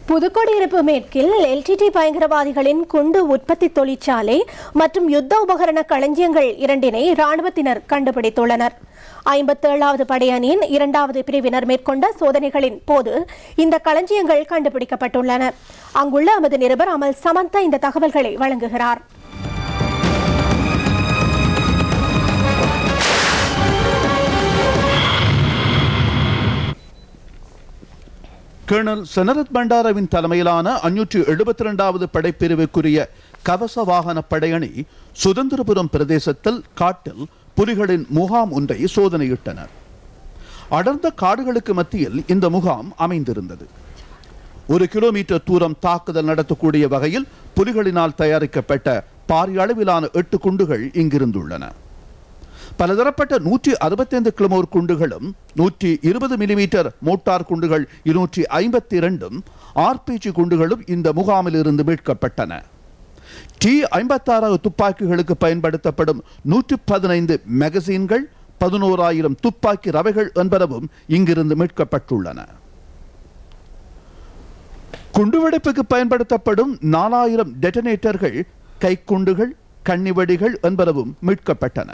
புதுக்குடியிருப்பு மேற்கில் எல்டிடி பயங்கரவாதிகளின் குண்டு உற்பத்தி தொழிற்சாலை மற்றும் யுத்த உபகரண களஞ்சியங்கள் இரண்டினை இராணுவத்தினர் கண்டுபிடித்துள்ளனர். 57வது படையணியின் 2வது பிரிவினர் மேற்கொண்ட சோதனைகளின் போது இந்த களஞ்சியங்கள் கண்டுபிடிக்கப்பட்டுள்ளன. அங்குள்ள எமது நிருபர் அமல் சமந்தா இந்த தகவல்களை வழங்குகிறார். கர்னல் சனரத் பண்டாரவின் தலைமையிலான 572வது படைப்பிரிவுக்குரிய கவச வாகன படையணி சுதந்திரபுரம் பிரதேசத்தில் காட்டில் புலிகளின் முகாம் ஒன்றை சோதனையிட்டனர். அடர்ந்த காடுகளுக்கு மத்தியில் இந்த முகாம் அமைந்திருந்தது. 1 கிலோமீட்டர் தூரம் தாக்குதல் நடத்தக்கூடிய வகையில் புலிகளினால் தயாரிக்கப்பட்ட பாரிய அளவிலான 8 குண்டுகள் இங்கிருந்துள்ளன. பலதரப்பட்ட 165 கிலோமோர் குண்டுகளும் 120 மில்லிமீட்டர் மோட்டார் குண்டுகள் 252 ஆர்பிஜி குண்டுகளும் இந்த முகாமில் இருந்து மீட்கப்பட்டன. T-56 துப்பாக்கிகளுக்கு பயன்படுத்தப்படும் 115 மேகசின்கள், 11,000 துப்பாக்கி ரவைகள் என்பனவும் இங்கிருந்து மீட்கப்பட்டுள்ளன. குண்டுவெடிப்புக்கு பயன்படுத்தப்படும் 4,000 டெட்டனேட்டர்கள், கைக்குண்டுகள், கன்னிவெடிகள் என்பனவும் மீட்கப்பட்டன.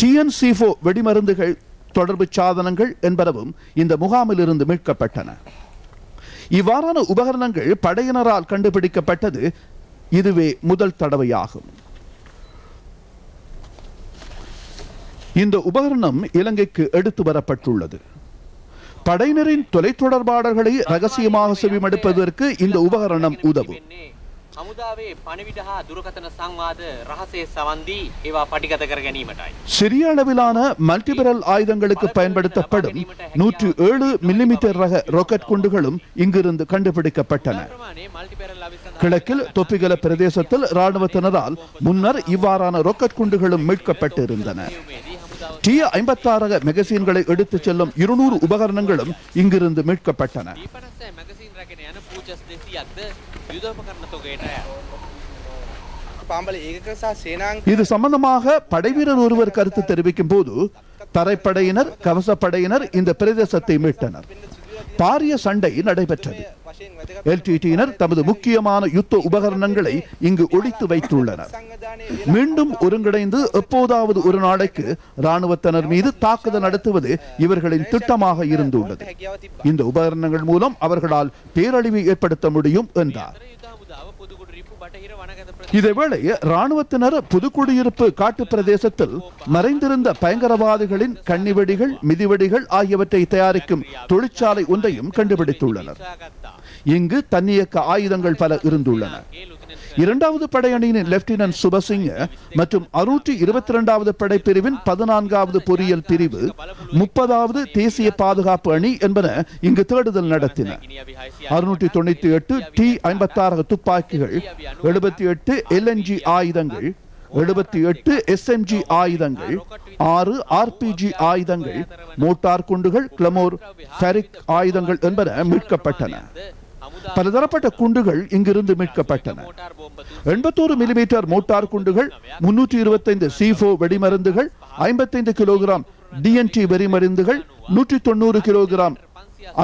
TN-C4 வெடிமருந்துகள், தொடர்பு சாதனங்கள் என்பனவும் இந்த முகாமில் இருந்து மீட்கப்பட்டன. இவ்வாறான உபகரணங்கள் படையினரால் கண்டுபிடிக்கப்பட்டது இதுவே முதல் தடவையாகும். இந்த உபகரணம் இலங்கைக்கு எடுத்து வரப்பட்டுள்ளது. படையினரின் தொலைத்தொடர்பாளர்களை ரகசியமாக செவிமடுப்பதற்கு இந்த உபகரணம் உதவும். சிறிய அளவிலான மல்டிபரல் ஆயுதங்களுக்கு பயன்படுத்தப்படும் 107 மில்லிமீட்டர் ரக ராக்கெட் குண்டுகளும் இங்கிருந்து கண்டுபிடிக்கப்பட்டன. கிழக்கில் தொப்பிகல பிரதேசத்தில் இராணுவத்தினரால் முன்னர் இவ்வாறான ராக்கெட் குண்டுகளும் மீட்கப்பட்டிருந்தன. T-56 மெகசின்களை எடுத்துச் செல்லும் 200 உபகரணங்களும் இங்கிருந்து மீட்கப்பட்டன. இது சம்பந்தமாக படைவீரர் ஒருவர் கருத்து தெரிவிக்கும் போது, தரைப்படையினர், கவசப்படையினர் இந்த பிரதேசத்தை மீட்டனர். பாரிய சண்டை நடைபெற்றது. எல்டிடியினர் தமது முக்கியமான யுத்த உபகரணங்களை இங்கு ஒழித்து வைத்துள்ளனர். மீண்டும் ஒருங்கிணைந்து எப்போதாவது ஒரு நாளைக்கு இராணுவத்தினர் மீது தாக்குதல் நடத்துவது இவர்களின் திட்டமாக இருந்துள்ளது. இந்த உபகரணங்கள் மூலம் அவர்களால் பேரழிவை ஏற்படுத்த முடியும் என்றார். இதேவேளை இராணுவத்தினர் புதுக்குடியிருப்பு காட்டு பிரதேசத்தில் மறைந்திருந்த பயங்கரவாதிகளின் கன்னிவெடிகள், மிதிவெடிகள் ஆகியவற்றை தயாரிக்கும் தொழிற்சாலை ஒன்றையும் கண்டுபிடித்துள்ளனர். இங்கு தன்னியக்க ஆயுதங்கள் பல இருந்துள்ளன. 2வது படையணியின் லெப்டினன்ட் சுபசிங்க மற்றும் 622வது படைப்பிரிவின் 14வது பொறியியல் பிரிவு, 30வது தேசிய பாதுகாப்பு அணி என்பன இங்கு தேடுதல் நடத்தின. 698 T-56 துப்பாக்கிகள், 78 LNG ஆயுதங்கள், 78 SMG ஆயுதங்கள், 6 RPG ஆயுதங்கள், மோட்டார் குண்டுகள், கிளமோர் ஃபெரிக் ஆயுதங்கள் என்பன மீட்கப்பட்டன. பலதரப்பட்ட குண்டுகள் இங்கிருந்து மீட்கப்பட்டன. 81 மில்லிமீட்டர் மோட்டார் குண்டுகள், 325 C4 வெடிமருந்துகள், 55 கிலோகிராம் DNT வெடிமருந்துகள், 190 கிலோகிராம்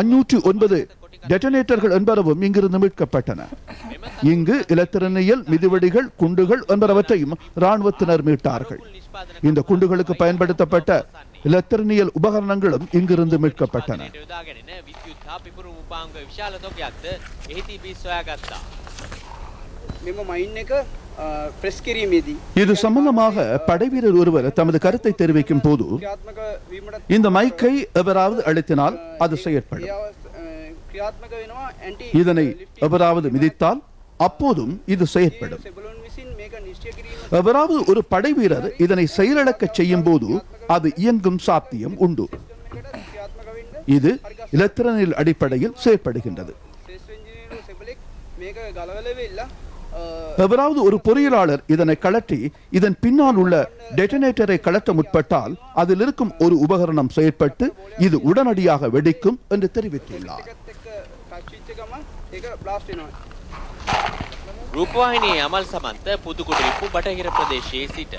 509 டெட்டனேட்டர்கள் என்பனவும் இங்கிருந்து மீட்கப்பட்டன. இங்கு இலத்திரனியல், மிதிவெடிகள், குண்டுகள் என்பனவற்றையும் இராணுவத்தினர் மீட்டார்கள். இந்த குண்டுகளுக்கு பயன்படுத்தப்பட்ட இலத்திரனியல் உபகரணங்களும் இங்கிருந்து மீட்கப்பட்டன. இது சம்பந்தமாக படைவீரர் ஒருவர் தமது கருத்தை தெரிவிக்கும் போது, இந்த மைக்கை எவராவது அழுத்தினால் அது செயற்படும். இதனை எவராவது மிதித்தால் அப்போதும் இது செயற்படும். எவராவது ஒரு படை வீரர் இதனை செயலிழக்க செய்யும் போது அது இயங்கும் சாத்தியம் உண்டு. இது இலத்திரனியல் அடிப்படையில் செயற்படுகின்றது. எவராவது ஒரு பொறியியலாளர் இதனை கழற்றி இதன் பின்னால் உள்ள டெட்டனேட்டரை கழற்ற முற்பட்டால் அதில் இருக்கும் ஒரு உபகரணம் செயற்பட்டு இது உடனடியாக வெடிக்கும் என்று தெரிவித்துள்ளார். රූපවාහිනී අමල් සමන්ත පුදුකුඩිරිප්පු බටහිර ප්‍රදේශයේ සිට